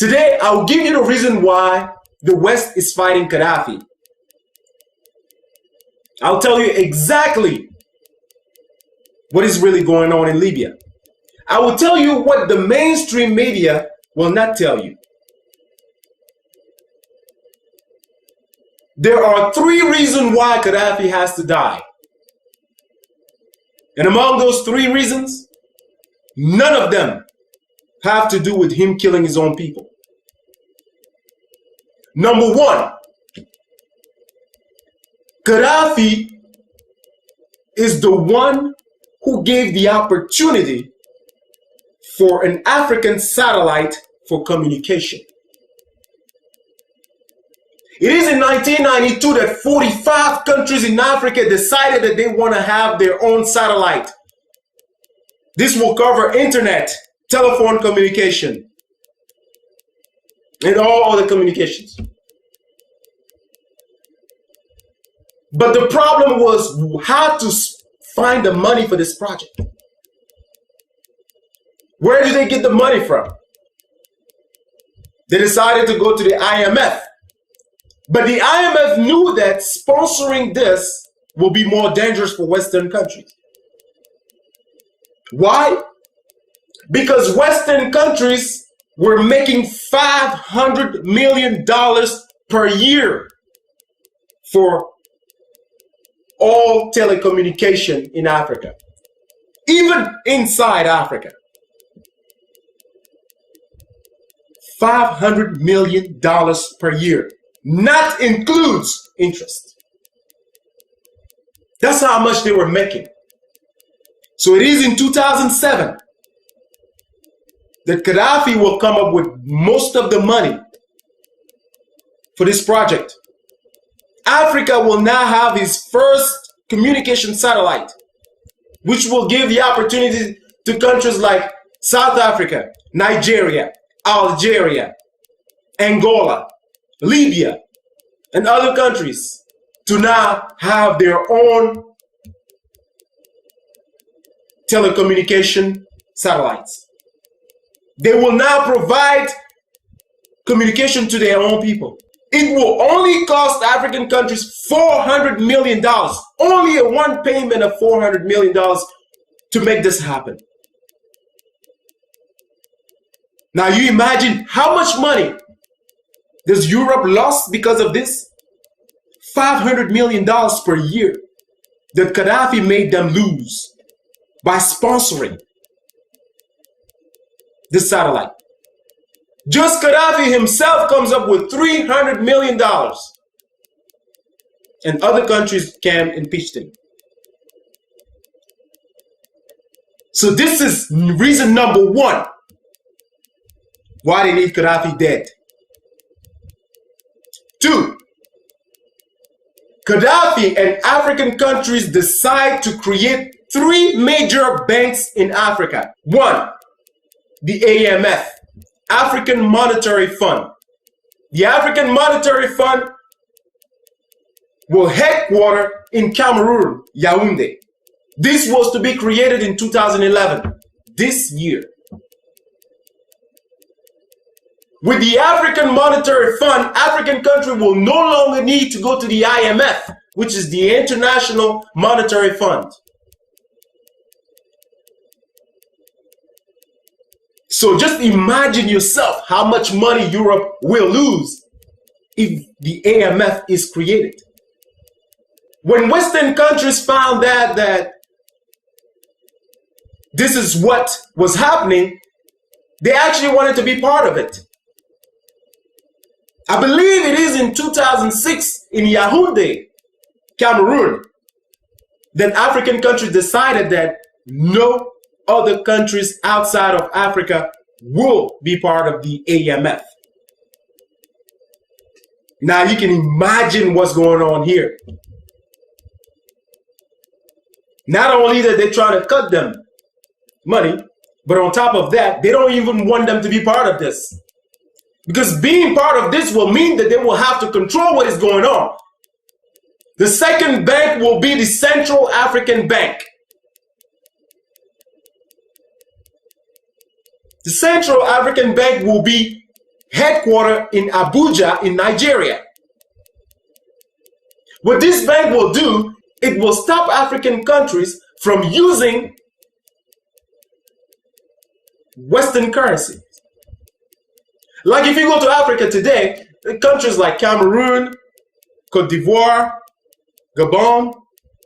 Today, I'll give you the reason why the West is fighting Gaddafi. I'll tell you exactly what is really going on in Libya. I will tell you what the mainstream media will not tell you. There are 3 reasons why Gaddafi has to die. And among those 3 reasons, none of them have to do with him killing his own people. Number 1, Gaddafi is the one who gave the opportunity for an African satellite for communication. It is in 1992 that 45 countries in Africa decided that they want to have their own satellite. This will cover internet, telephone communication, and all other communications. But the problem was how to find the money for this project. Where did they get the money from? They decided to go to the IMF. But the IMF knew that sponsoring this will be more dangerous for Western countries. Why? Because Western countries were making $500 million per year for all telecommunication in Africa, even inside Africa. $500 million per year. Not includes interest. That's how much they were making. So it is in 2007 that Gaddafi will come up with most of the money for this project. Africa will now have his first communication satellite, which will give the opportunity to countries like South Africa, Nigeria, Algeria, Angola, Libya, and other countries to now have their own telecommunication satellites. They will now provide communication to their own people. It will only cost African countries $400 million, only a one payment of $400 million to make this happen. Now you imagine how much money does Europe lost because of this? $500 million per year that Gaddafi made them lose by sponsoring this satellite. Just Gaddafi himself comes up with $300 million. And other countries can impeach him. So this is reason number 1 why they need Gaddafi dead. 2, Gaddafi and African countries decide to create 3 major banks in Africa. 1, the AMF, African Monetary Fund. The African Monetary Fund will headquarter in Cameroon, Yaoundé. This was to be created in 2011, this year. With the African Monetary Fund, African country will no longer need to go to the IMF, which is the International Monetary Fund. So just imagine yourself how much money Europe will lose if the AMF is created. When Western countries found out that this is what was happening, they actually wanted to be part of it. I believe it is in 2006 in Yaoundé, Cameroon, that African countries decided that no other countries outside of Africa will be part of the AMF. Now you can imagine what's going on here. Not only that they're trying to cut them money, but on top of that, they don't even want them to be part of this. Because being part of this will mean that they will have to control what is going on. The second bank will be the Central African Bank. The Central African Bank will be headquartered in Abuja in Nigeria. What this bank will do, it will stop African countries from using Western currency. Like if you go to Africa today, countries like Cameroon, Cote d'Ivoire, Gabon,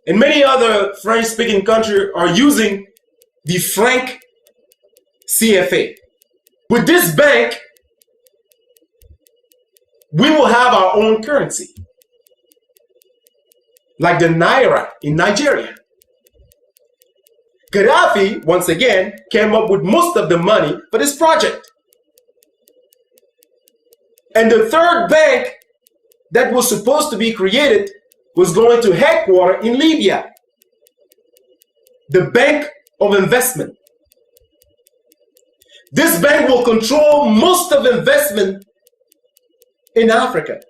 and many other French-speaking countries are using the franc CFA. With this bank, we will have our own currency, like the Naira in Nigeria. Gaddafi, once again, came up with most of the money for this project. And the third bank that was supposed to be created was going to headquarter in Libya, the Bank of Investment. This bank will control most of investment in Africa.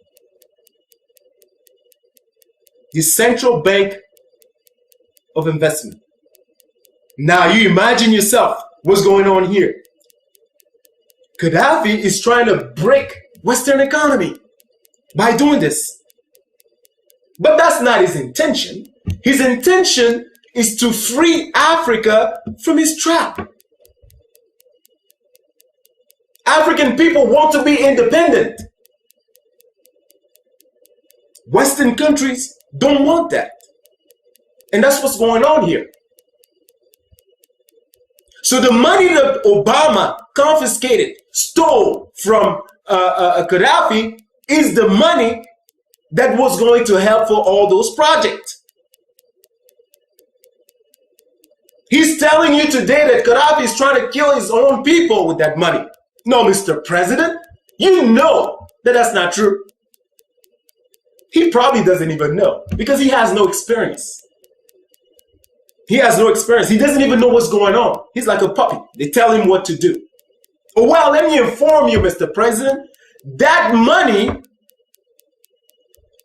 The Central Bank of Investment. Now you imagine yourself what's going on here. Gaddafi is trying to break Western economy by doing this. But that's not his intention. His intention is to free Africa from his trap. African people want to be independent. Western countries don't want that. And that's what's going on here. So the money that Obama confiscated, stole from Gaddafi is the money that was going to help for all those projects. He's telling you today that Gaddafi is trying to kill his own people with that money. No, Mr. President, you know that that's not true. He probably doesn't even know because he has no experience. He has no experience. He doesn't even know what's going on. He's like a puppy. They tell him what to do. Oh, well, let me inform you, Mr. President, that money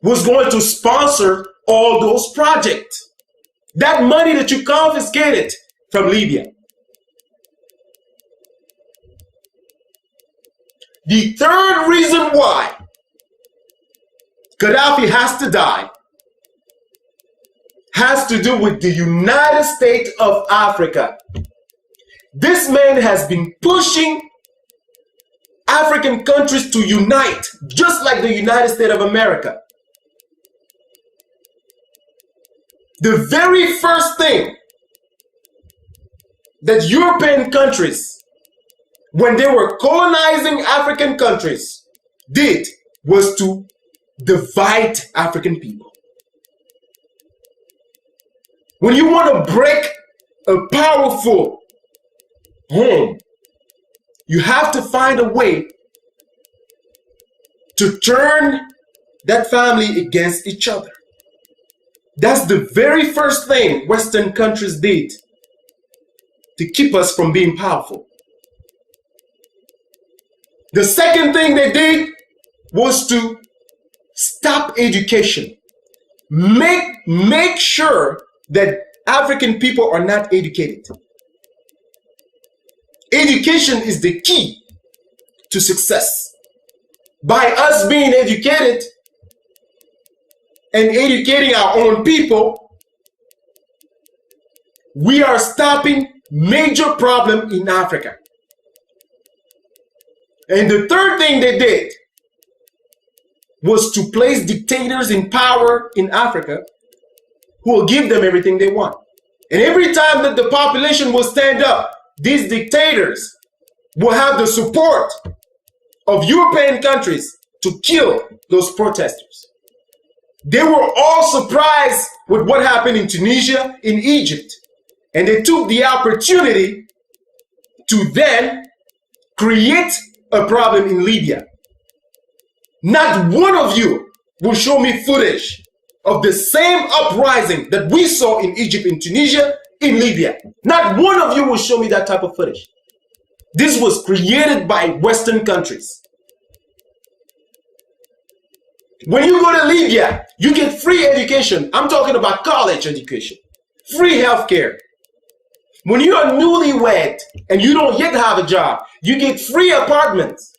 was going to sponsor all those projects. That money that you confiscated from Libya. The third reason why Gaddafi has to die has to do with the United States of Africa. This man has been pushing African countries to unite, just like the United States of America. The very first thing that European countries, when they were colonizing African countries, did was to divide African people. When you want to break a powerful home, you have to find a way to turn that family against each other. That's the very first thing Western countries did to keep us from being powerful. The second thing they did was to stop education. Make sure that African people are not educated. Education is the key to success. By us being educated and educating our own people, we are stopping major problems in Africa. And the third thing they did was to place dictators in power in Africa who will give them everything they want. And every time that the population will stand up, these dictators will have the support of European countries to kill those protesters. They were all surprised with what happened in Tunisia, in Egypt. And they took the opportunity to then create a problem in Libya. Not one of you will show me footage of the same uprising that we saw in Egypt, in Tunisia, in Libya. Not one of you will show me that type of footage. This was created by Western countries. When you go to Libya, you get free education. I'm talking about college education, free healthcare. When you are newlywed and you don't yet have a job, you get free apartments.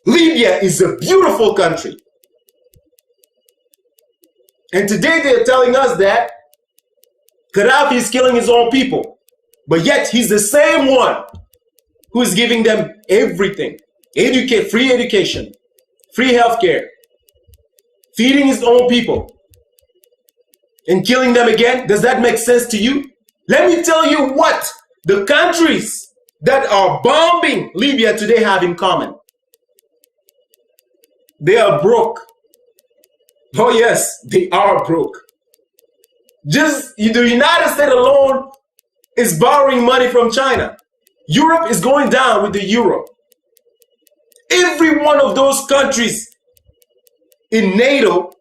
Libya is a beautiful country. And today they're telling us that Gaddafi is killing his own people. But yet he's the same one who is giving them everything. Free education, free healthcare, feeding his own people, and killing them again. Does that make sense to you? Let me tell you what the countries that are bombing Libya today have in common. They are broke. Oh yes, they are broke. Just the United States alone is borrowing money from China. Europe is going down with the euro. Every one of those countries in NATO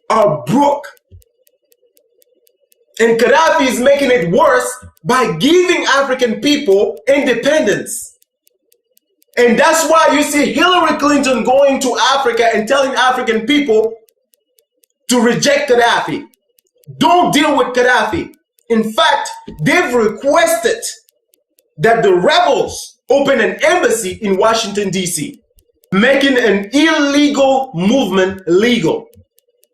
are broke. And Gaddafi is making it worse by giving African people independence. And that's why you see Hillary Clinton going to Africa and telling African people to reject Gaddafi. Don't deal with Gaddafi. In fact, they've requested that the rebels open an embassy in Washington, D.C., making an illegal movement legal.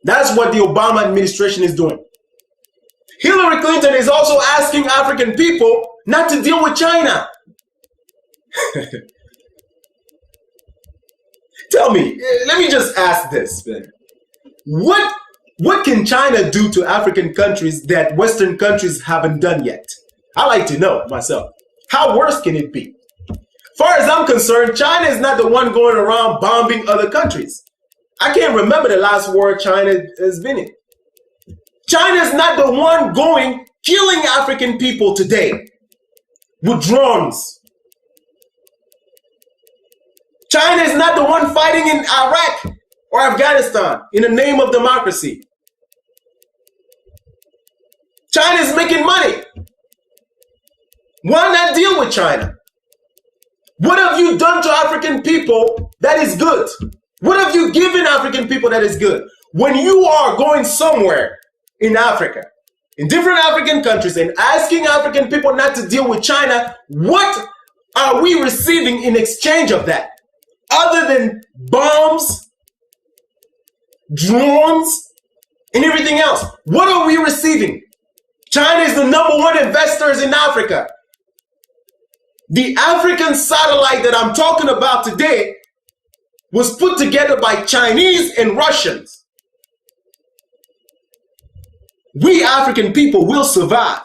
That's what the Obama administration is doing. Hillary Clinton is also asking African people not to deal with China. Tell me, let me just ask this, man. What can China do to African countries that Western countries haven't done yet? I like to know myself. How worse can it be? Far as I'm concerned, China is not the one going around bombing other countries. I can't remember the last war China has been in. China is not the one going killing African people today with drones. China is not the one fighting in Iraq or Afghanistan in the name of democracy. China is making money. Why not deal with China? What have you done to African people that is good? What have you given African people that is good? When you are going somewhere in Africa, in different African countries, and asking African people not to deal with China, what are we receiving in exchange of that? Other than bombs, drones, and everything else. What are we receiving? China is the #1 investors in Africa. The African satellite that I'm talking about today was put together by Chinese and Russians. We African people will survive.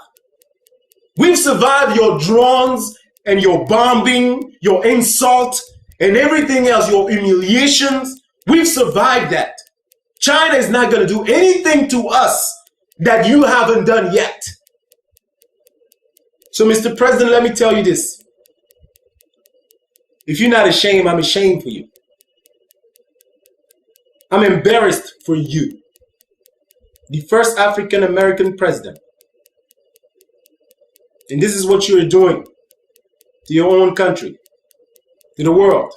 We've survived your drones and your bombing, your insult, and everything else, your humiliations. We've survived that. China is not going to do anything to us that you haven't done yet. So, Mr. President, let me tell you this. If you're not ashamed, I'm ashamed for you. I'm embarrassed for you. The first African American president. And this is what you're doing to your own country, to the world,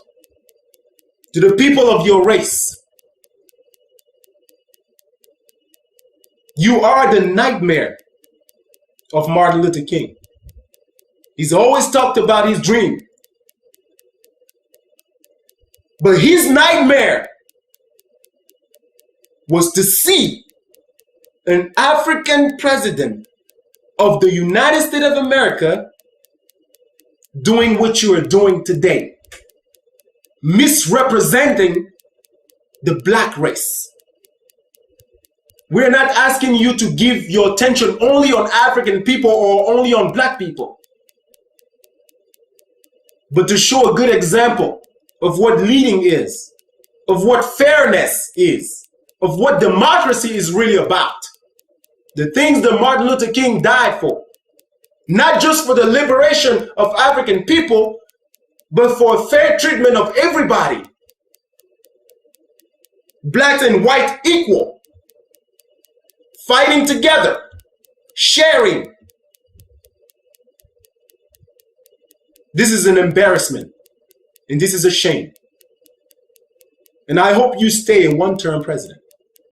to the people of your race. You are the nightmare of Martin Luther King. He's always talked about his dream. But his nightmare was to see an African president of the United States of America doing what you are doing today, misrepresenting the black race. We're not asking you to give your attention only on African people or only on black people, but to show a good example of what leading is, of what fairness is, of what democracy is really about. The things that Martin Luther King died for. Not just for the liberation of African people, but for fair treatment of everybody. Blacks and white equal. Fighting together. Sharing. This is an embarrassment. And this is a shame. And I hope you stay a one-term president.